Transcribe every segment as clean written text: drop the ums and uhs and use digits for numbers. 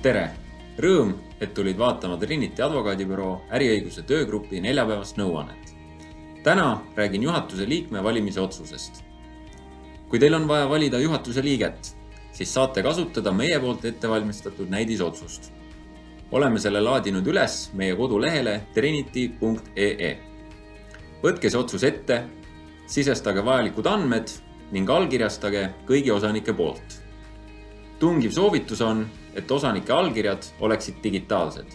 Tere! Rõõm, et tulid vaatama Trinity advokaadibüroo äriõiguse töögrupi neljapäevast nõuannet. Täna räägin juhatuse liikme valimise otsusest. Kui teil on vaja valida juhatuse liiget, siis saate kasutada meie poolt ettevalmistatud näidisotsust. Oleme selle laadinud üles meie kodulehele trinity.ee. Võtke see otsus ette, sisestage vajalikud andmed ning allkirjastage kõigi osanike poolt. Tungiv soovitus on, et osanike allkirjad oleksid digitaalsed.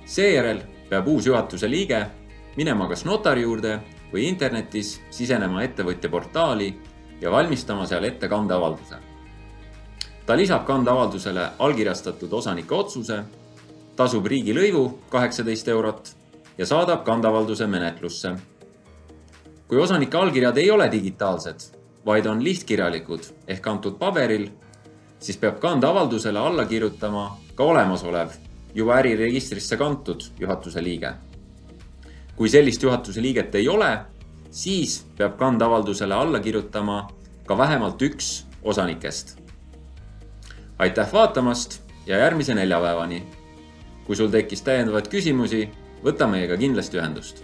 Seejärel peab uus juhatuse liige minema kas notari juurde või internetis sisenema ettevõtja portaali ja valmistama seal ette kandeavalduse. Ta lisab kandeavaldusele allkirjastatud osanike otsuse, tasub riigilõivu 18 eurot ja saadab kandeavalduse menetlusse. Kui osanike allkirjad ei ole digitaalsed, vaid on lihtkirjalikud ehk antud paberil, siis peab kandeavaldusele alla kirjutama ka olemasolev, juba äriregistrisse kantud juhatuse liige. Kui sellist juhatuse liiget ei ole, siis peab kandeavaldusele alla kirjutama ka vähemalt üks osanikest. Aitäh vaatamast ja järgmise neljapäevani! Kui sul tekkis täiendavaid küsimusi, võta meiega kindlasti ühendust.